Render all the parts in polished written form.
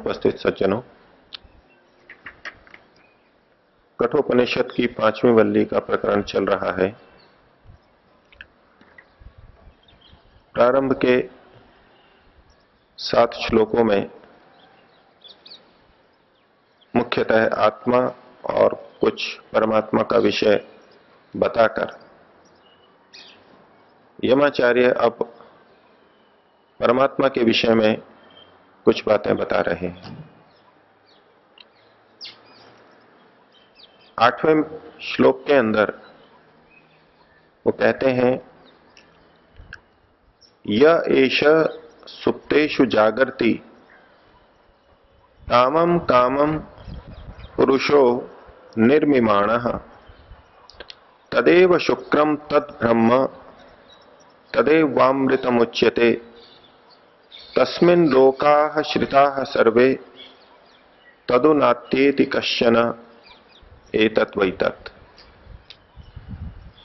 उपस्थित सज्जनों, कठोपनिषद की 5वीं वल्ली का प्रकरण चल रहा है। प्रारंभ के 7 श्लोकों में मुख्यतः आत्मा और कुछ परमात्मा का विषय बताकर यमाचार्य अब परमात्मा के विषय में कुछ बातें बता रहे हैं। 8वें श्लोक के अंदर वो कहते हैं, य एष सुप्तेषु जागर्ति कामं कामं पुरुषो निर्मिमाणः तदेव शुक्रम तद्ब्रह्म तदेवामृतमुच्यते तस्मिन् लोकाः श्रिताः सर्वे तदुनात्येति कश्चन एतत् वैतत्।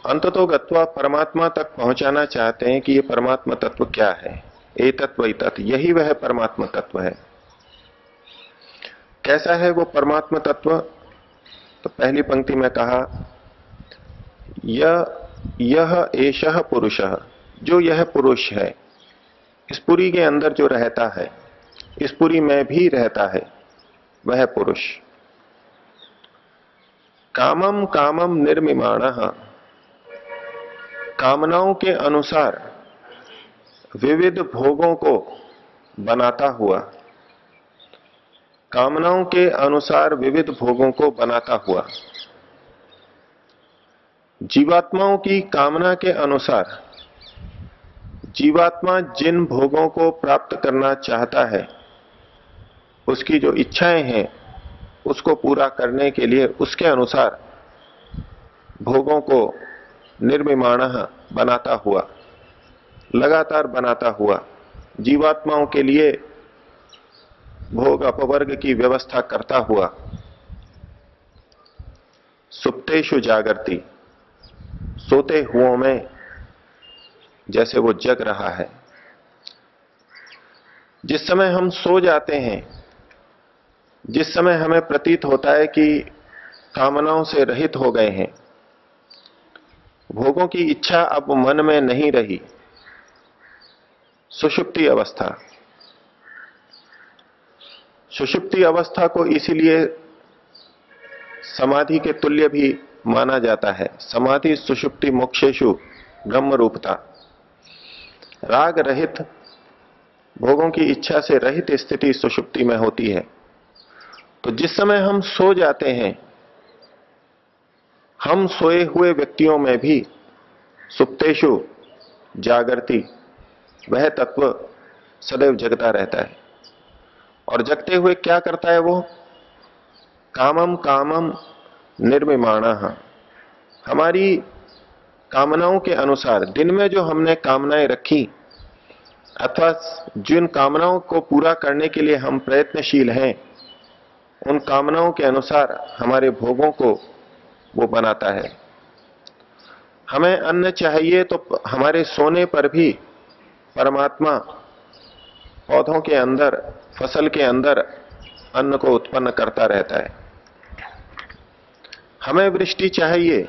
अंततो गत्वा परमात्मा तक पहुंचाना चाहते हैं कि ये परमात्मा तत्व क्या है। एतत् वैतत्, यही वह परमात्मा तत्व है। कैसा है वो परमात्मा तत्व? तो पहली पंक्ति में कहा, यह एषः पुरुषः, जो यह पुरुष है, इस पुरी के अंदर जो रहता है, इस पुरी में भी रहता है, वह पुरुष। कामम कामम निर्मिमाणः, कामनाओं के अनुसार विविध भोगों को बनाता हुआ, कामनाओं के अनुसार विविध भोगों को बनाता हुआ। जीवात्माओं की कामना के अनुसार जीवात्मा जिन भोगों को प्राप्त करना चाहता है, उसकी जो इच्छाएं हैं, उसको पूरा करने के लिए उसके अनुसार भोगों को निर्मिमाणः, बनाता हुआ, लगातार बनाता हुआ, जीवात्माओं के लिए भोग अपवर्ग की व्यवस्था करता हुआ, सुप्तेषु जागर्ति, सोते हुओं में जैसे वो जग रहा है। जिस समय हम सो जाते हैं, जिस समय हमें प्रतीत होता है कि कामनाओं से रहित हो गए हैं, भोगों की इच्छा अब मन में नहीं रही, सुषुप्ति अवस्था। सुषुप्ति अवस्था को इसीलिए समाधि के तुल्य भी माना जाता है। समाधि सुषुप्ति मोक्षेषु ब्रह्म रूपता। राग रहित, भोगों की इच्छा से रहित स्थिति सुषुप्ति में होती है। तो जिस समय हम सो जाते हैं, हम सोए हुए व्यक्तियों में भी सुप्तेषु जागृति, वह तत्व सदैव जगता रहता है। और जगते हुए क्या करता है वो? कामम कामम निर्मिमाणः, हमारी कामनाओं के अनुसार, दिन में जो हमने कामनाएं रखी अथवा जिन कामनाओं को पूरा करने के लिए हम प्रयत्नशील हैं, उन कामनाओं के अनुसार हमारे भोगों को वो बनाता है। हमें अन्न चाहिए तो हमारे सोने पर भी परमात्मा पौधों के अंदर, फसल के अंदर अन्न को उत्पन्न करता रहता है। हमें वृष्टि चाहिए,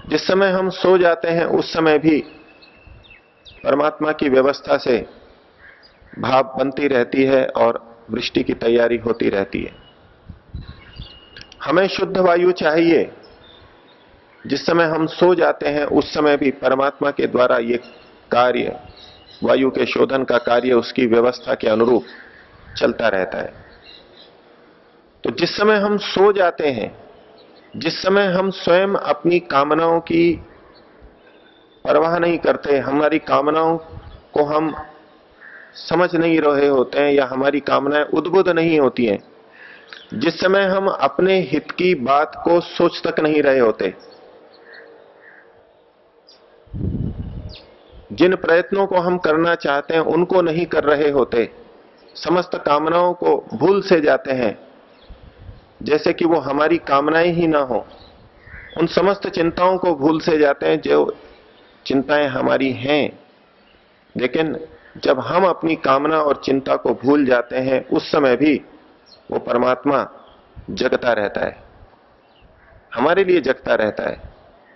जिस समय हम सो जाते हैं उस समय भी परमात्मा की व्यवस्था से भाप बनती रहती है और वृष्टि की तैयारी होती रहती है। हमें शुद्ध वायु चाहिए, जिस समय हम सो जाते हैं उस समय भी परमात्मा के द्वारा ये कार्य, वायु के शोधन का कार्य उसकी व्यवस्था के अनुरूप चलता रहता है। तो जिस समय हम सो जाते हैं, जिस समय हम स्वयं अपनी कामनाओं की परवाह नहीं करते, हमारी कामनाओं को हम समझ नहीं रहे होते हैं या हमारी कामनाएं उद्बुद्ध नहीं होती हैं, जिस समय हम अपने हित की बात को सोच तक नहीं रहे होते, जिन प्रयत्नों को हम करना चाहते हैं उनको नहीं कर रहे होते, समस्त कामनाओं को भूल से जाते हैं, जैसे कि वो हमारी कामनाएं ही ना हो। उन समस्त चिंताओं को भूल से जाते हैं जो चिंताएं हमारी हैं, लेकिन जब हम अपनी कामना और चिंता को भूल जाते हैं, उस समय भी वो परमात्मा जगता रहता है, हमारे लिए जगता रहता है।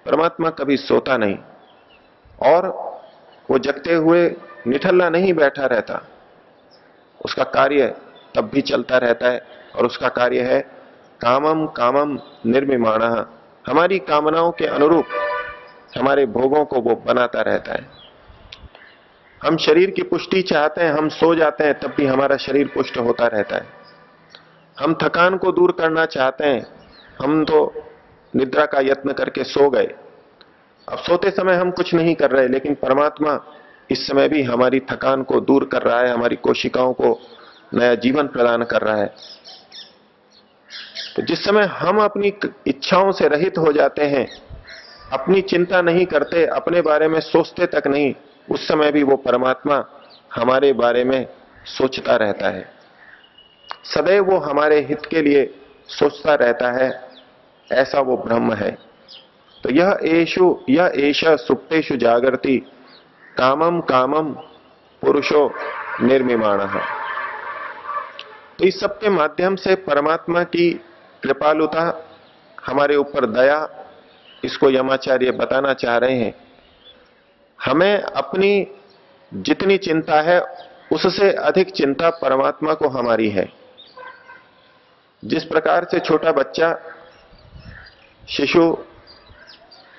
परमात्मा कभी सोता नहीं, और वो जगते हुए निठल्ला नहीं बैठा रहता, उसका कार्य तब भी चलता रहता है। और उसका कार्य है कामम कामम निर्मिमाण, हमारी कामनाओं के अनुरूप हमारे भोगों को वो बनाता रहता है। हम शरीर की पुष्टि चाहते हैं, हम सो जाते हैं, तब भी हमारा शरीर पुष्ट होता रहता है। हम थकान को दूर करना चाहते हैं, हम तो निद्रा का यत्न करके सो गए, अब सोते समय हम कुछ नहीं कर रहे, लेकिन परमात्मा इस समय भी हमारी थकान को दूर कर रहा है, हमारी कोशिकाओं को नया जीवन प्रदान कर रहा है। तो जिस समय हम अपनी इच्छाओं से रहित हो जाते हैं, अपनी चिंता नहीं करते, अपने बारे में सोचते तक नहीं, उस समय भी वो परमात्मा हमारे बारे में सोचता रहता है। सदैव वो हमारे हित के लिए सोचता रहता है, ऐसा वो ब्रह्म है। तो यह एषा सुप्तेषु जागृति कामम कामम पुरुषो निर्मिमाणः। तो इस सब के माध्यम से परमात्मा की कृपालुता, हमारे ऊपर दया, इसको यमाचार्य बताना चाह रहे हैं। हमें अपनी जितनी चिंता है उससे अधिक चिंता परमात्मा को हमारी है। जिस प्रकार से छोटा बच्चा, शिशु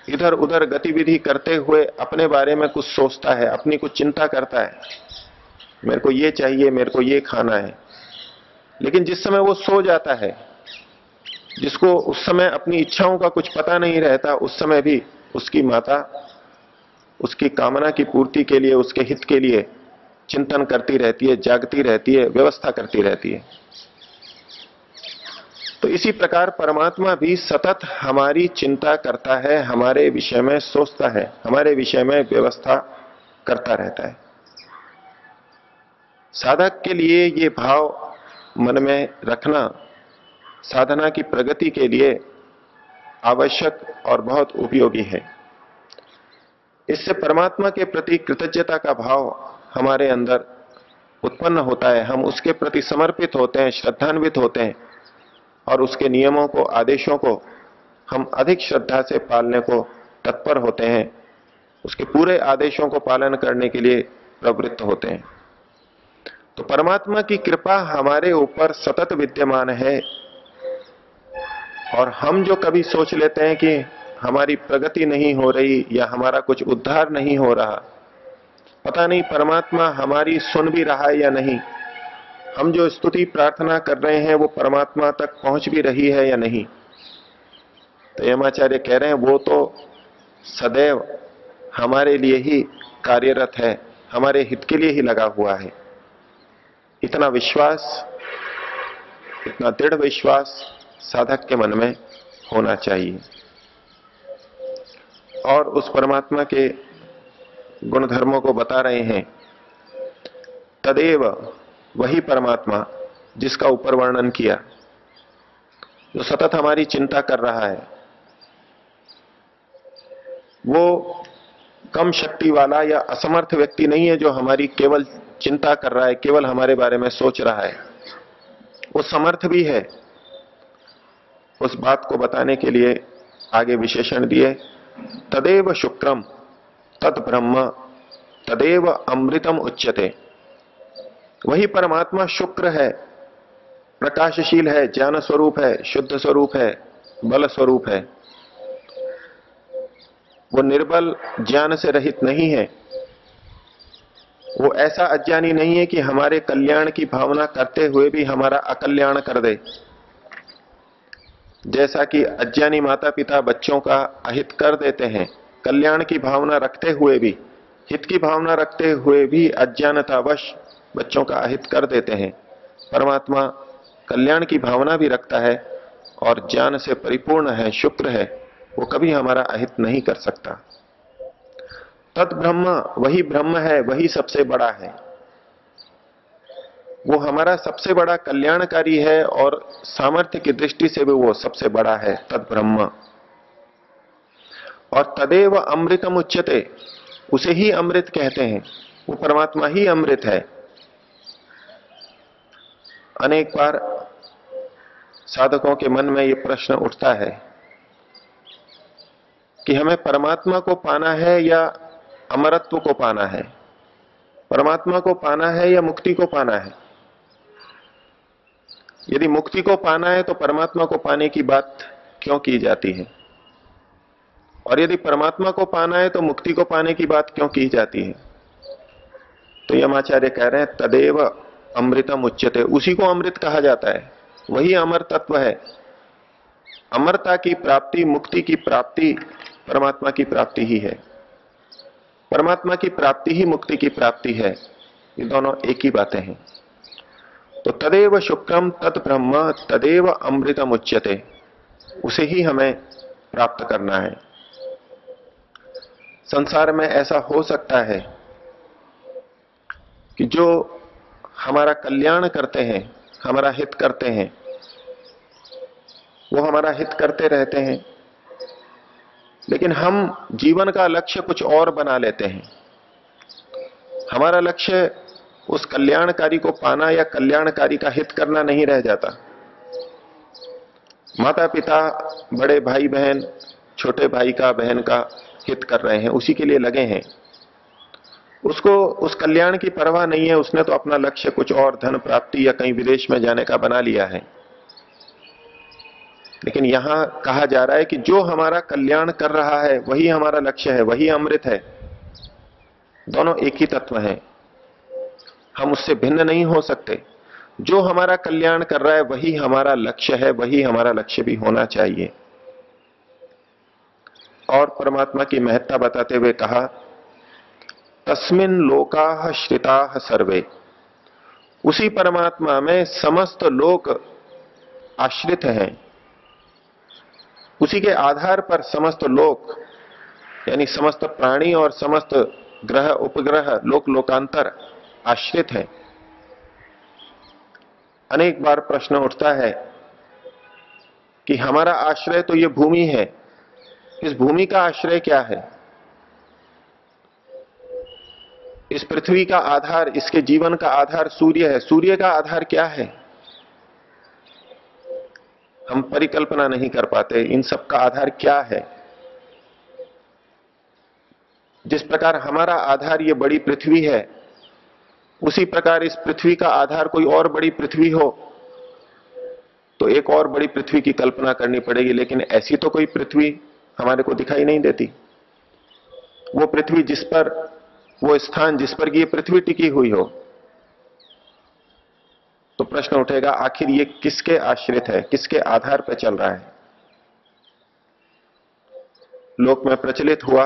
इधर उधर गतिविधि करते हुए अपने बारे में कुछ सोचता है, अपनी कुछ चिंता करता है, मेरे को ये चाहिए, मेरे को ये खाना है, लेकिन जिस समय वो सो जाता है, जिसको उस समय अपनी इच्छाओं का कुछ पता नहीं रहता, उस समय भी उसकी माता उसकी कामना की पूर्ति के लिए, उसके हित के लिए चिंतन करती रहती है, जागती रहती है, व्यवस्था करती रहती है। तो इसी प्रकार परमात्मा भी सतत हमारी चिंता करता है, हमारे विषय में सोचता है, हमारे विषय में व्यवस्था करता रहता है। साधक के लिए ये भाव मन में रखना साधना की प्रगति के लिए आवश्यक और बहुत उपयोगी है। इससे परमात्मा के प्रति कृतज्ञता का भाव हमारे अंदर उत्पन्न होता है, हम उसके प्रति समर्पित होते हैं, श्रद्धान्वित होते हैं, और उसके नियमों को, आदेशों को हम अधिक श्रद्धा से पालने को तत्पर होते हैं, उसके पूरे आदेशों को पालन करने के लिए प्रवृत्त होते हैं। तो परमात्मा की कृपा हमारे ऊपर सतत विद्यमान है, और हम जो कभी सोच लेते हैं कि हमारी प्रगति नहीं हो रही या हमारा कुछ उद्धार नहीं हो रहा, पता नहीं परमात्मा हमारी सुन भी रहा है या नहीं, हम जो स्तुति प्रार्थना कर रहे हैं वो परमात्मा तक पहुंच भी रही है या नहीं। तो यमाचार्य कह रहे हैं वो तो सदैव हमारे लिए ही कार्यरत है, हमारे हित के लिए ही लगा हुआ है। इतना विश्वास, इतना दृढ़ विश्वास साधक के मन में होना चाहिए। और उस परमात्मा के गुण धर्मों को बता रहे हैं। तदेव, वही परमात्मा जिसका ऊपर वर्णन किया, जो सतत हमारी चिंता कर रहा है, वो कम शक्ति वाला या असमर्थ व्यक्ति नहीं है जो हमारी केवल चिंता कर रहा है, केवल हमारे बारे में सोच रहा है। वो समर्थ भी है। उस बात को बताने के लिए आगे विशेषण दिए, तदेव शुक्रम तद ब्रह्म तदेव अमृतम उच्यते। वही परमात्मा शुक्र है, प्रकाशशील है, ज्ञान स्वरूप है, शुद्ध स्वरूप है, बल स्वरूप है। वो निर्बल, ज्ञान से रहित नहीं है। वो ऐसा अज्ञानी नहीं है कि हमारे कल्याण की भावना करते हुए भी हमारा अकल्याण कर दे। जैसा कि अज्ञानी माता पिता बच्चों का अहित कर देते हैं, कल्याण की भावना रखते हुए भी, हित की भावना रखते हुए भी अज्ञानतावश बच्चों का अहित कर देते हैं। परमात्मा कल्याण की भावना भी रखता है और ज्ञान से परिपूर्ण है, शुक्र है, वो कभी हमारा अहित नहीं कर सकता। तत् ब्रह्म, वही ब्रह्म है, वही सबसे बड़ा है। वो हमारा सबसे बड़ा कल्याणकारी है और सामर्थ्य की दृष्टि से भी वो सबसे बड़ा है, तत् ब्रह्म। और तदेव अमृतम उच्यते, उसे ही अमृत कहते हैं। वो परमात्मा ही अमृत है। अनेक बार साधकों के मन में ये प्रश्न उठता है कि हमें परमात्मा को पाना है या अमरत्व को पाना है, परमात्मा को पाना है या मुक्ति को पाना है। यदि मुक्ति को पाना है तो परमात्मा को पाने की बात क्यों की जाती है, और यदि परमात्मा को पाना है तो मुक्ति को पाने की बात क्यों की जाती है। तो यमाचार्य कह रहे हैं तदेव अमृतम उच्यते, उसी को अमृत कहा जाता है, वही अमर तत्व है। अमरता की प्राप्ति, मुक्ति की प्राप्ति परमात्मा की प्राप्ति ही है, परमात्मा की प्राप्ति ही मुक्ति की प्राप्ति है। ये दोनों एक ही बातें हैं। तो तदेव शुक्रम तत् ब्रह्म तदेव अमृतम उच्यते, उसे ही हमें प्राप्त करना है। संसार में ऐसा हो सकता है कि जो हमारा कल्याण करते हैं, हमारा हित करते हैं, वो हमारा हित करते रहते हैं, लेकिन हम जीवन का लक्ष्य कुछ और बना लेते हैं। हमारा लक्ष्य उस कल्याणकारी को पाना या कल्याणकारी का हित करना नहीं रह जाता। माता पिता, बड़े भाई बहन, छोटे भाई का, बहन का हित कर रहे हैं, उसी के लिए लगे हैं। उसको उस कल्याण की परवाह नहीं है, उसने तो अपना लक्ष्य कुछ और, धन प्राप्ति या कहीं विदेश में जाने का बना लिया है। लेकिन यहां कहा जा रहा है कि जो हमारा कल्याण कर रहा है वही हमारा लक्ष्य है, वही अमृत है। दोनों एक ही तत्व हैं, हम उससे भिन्न नहीं हो सकते। जो हमारा कल्याण कर रहा है वही हमारा लक्ष्य है, वही हमारा लक्ष्य भी होना चाहिए। और परमात्मा की महत्ता बताते हुए कहा तस्मिन् लोकाः श्रिताः सर्वे, उसी परमात्मा में समस्त लोक आश्रित हैं, उसी के आधार पर समस्त लोक यानी समस्त प्राणी और समस्त ग्रह उपग्रह लोक लोकांतर आश्रित हैं। अनेक बार प्रश्न उठता है कि हमारा आश्रय तो ये भूमि है, इस भूमि का आश्रय क्या है? इस पृथ्वी का आधार, इसके जीवन का आधार सूर्य है, सूर्य का आधार क्या है? हम परिकल्पना नहीं कर पाते इन सब का आधार क्या है। जिस प्रकार हमारा आधार ये बड़ी पृथ्वी है, उसी प्रकार इस पृथ्वी का आधार कोई और बड़ी पृथ्वी हो तो एक और बड़ी पृथ्वी की कल्पना करनी पड़ेगी, लेकिन ऐसी तो कोई पृथ्वी हमारे को दिखाई नहीं देती। वो पृथ्वी जिस पर, वो स्थान जिस पर ये पृथ्वी टिकी हुई हो, तो प्रश्न उठेगा आखिर ये किसके आश्रित है, किसके आधार पर चल रहा है। लोक में प्रचलित हुआ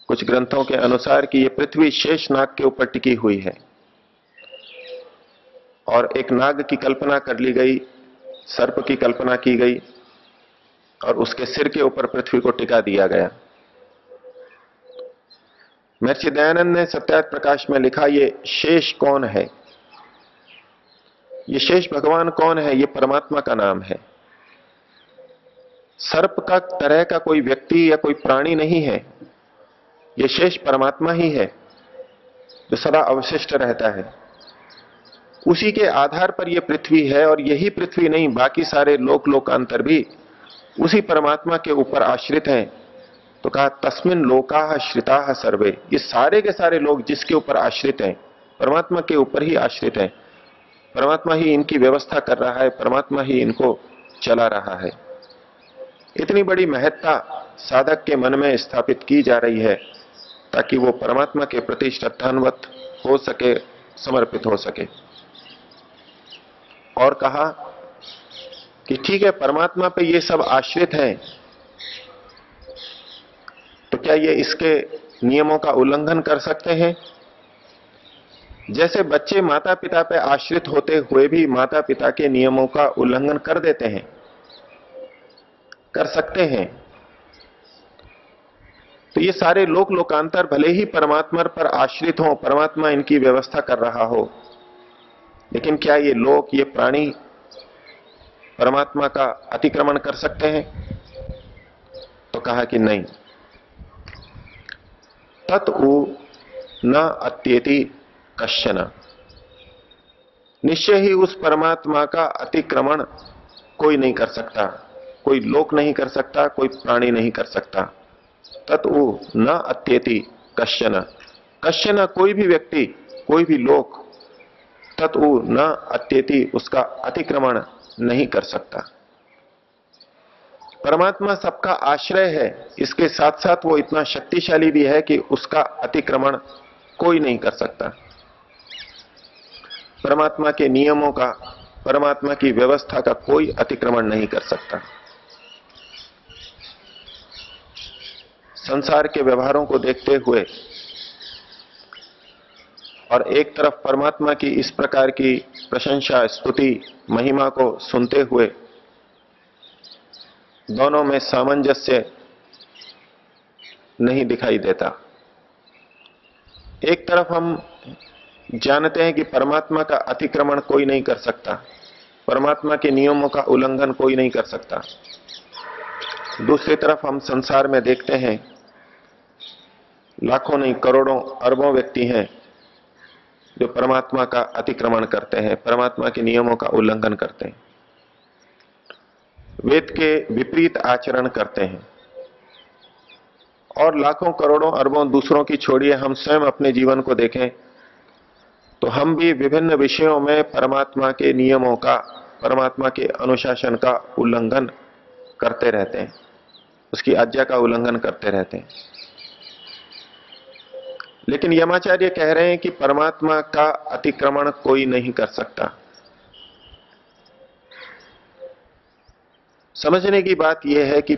कुछ ग्रंथों के अनुसार कि ये पृथ्वी शेष नाग के ऊपर टिकी हुई है और एक नाग की कल्पना कर ली गई, सर्प की कल्पना की गई और उसके सिर के ऊपर पृथ्वी को टिका दिया गया। महर्षि दयानंद ने सत्यार्थ प्रकाश में लिखा ये शेष कौन है, ये शेष भगवान कौन है? ये परमात्मा का नाम है। सर्प का तरह का कोई व्यक्ति या कोई प्राणी नहीं है, ये शेष परमात्मा ही है जो सदा अवशिष्ट रहता है। उसी के आधार पर यह पृथ्वी है और यही पृथ्वी नहीं, बाकी सारे लोक लोकांतर भी उसी परमात्मा के ऊपर आश्रित हैं। तो कहा तस्मिन् लोकाः श्रिताः सर्वे, ये सारे के सारे लोग जिसके ऊपर आश्रित हैं, परमात्मा के ऊपर ही आश्रित हैं। परमात्मा ही इनकी व्यवस्था कर रहा है, परमात्मा ही इनको चला रहा है। इतनी बड़ी महत्ता साधक के मन में स्थापित की जा रही है ताकि वो परमात्मा के प्रति श्रद्धान्वित हो सके, समर्पित हो सके। और कहा कि ठीक है, परमात्मा पे ये सब आश्रित हैं, तो क्या ये इसके नियमों का उल्लंघन कर सकते हैं? जैसे बच्चे माता पिता पे आश्रित होते हुए भी माता पिता के नियमों का उल्लंघन कर देते हैं, कर सकते हैं, तो ये सारे लोक लोकांतर भले ही परमात्मा पर आश्रित हों, परमात्मा इनकी व्यवस्था कर रहा हो, लेकिन क्या ये लोक, ये प्राणी परमात्मा का अतिक्रमण कर सकते हैं? तो कहा कि नहीं। तत् उ न अत्येति कश्चन। निश्चय ही उस परमात्मा का अतिक्रमण कोई नहीं कर सकता, कोई लोक नहीं कर सकता, कोई प्राणी नहीं कर सकता। तत्व न अत्येति कश्चन, कश्चन कोई भी व्यक्ति, कोई भी लोक, तत्व न अत्येति उसका अतिक्रमण नहीं कर सकता। परमात्मा सबका आश्रय है, इसके साथ साथ वो इतना शक्तिशाली भी है कि उसका अतिक्रमण कोई नहीं कर सकता। परमात्मा के नियमों का, परमात्मा की व्यवस्था का कोई अतिक्रमण नहीं कर सकता। संसार के व्यवहारों को देखते हुए और एक तरफ परमात्मा की इस प्रकार की प्रशंसा, स्तुति, महिमा को सुनते हुए दोनों में सामंजस्य नहीं दिखाई देता। एक तरफ हम जानते हैं कि परमात्मा का अतिक्रमण कोई नहीं कर सकता, परमात्मा के नियमों का उल्लंघन कोई नहीं कर सकता। दूसरी तरफ हम संसार में देखते हैं लाखों नहीं करोड़ों अरबों व्यक्ति हैं जो परमात्मा का अतिक्रमण करते हैं, परमात्मा के नियमों का उल्लंघन करते हैं, वेद के विपरीत आचरण करते हैं। और लाखों करोड़ों अरबों दूसरों की छोड़िए, हम स्वयं अपने जीवन को देखें तो हम भी विभिन्न विषयों में परमात्मा के नियमों का, परमात्मा के अनुशासन का उल्लंघन करते रहते हैं, उसकी आज्ञा का उल्लंघन करते रहते हैं। लेकिन यमाचार्य कह रहे हैं कि परमात्मा का अतिक्रमण कोई नहीं कर सकता। समझने की बात यह है कि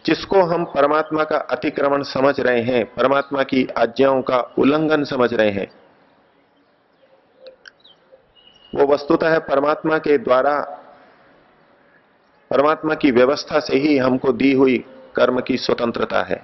जिसको हम परमात्मा का अतिक्रमण समझ रहे हैं, परमात्मा की आज्ञाओं का उल्लंघन समझ रहे हैं, वो वस्तुतः परमात्मा के द्वारा, परमात्मा की व्यवस्था से ही हमको दी हुई कर्म की स्वतंत्रता है।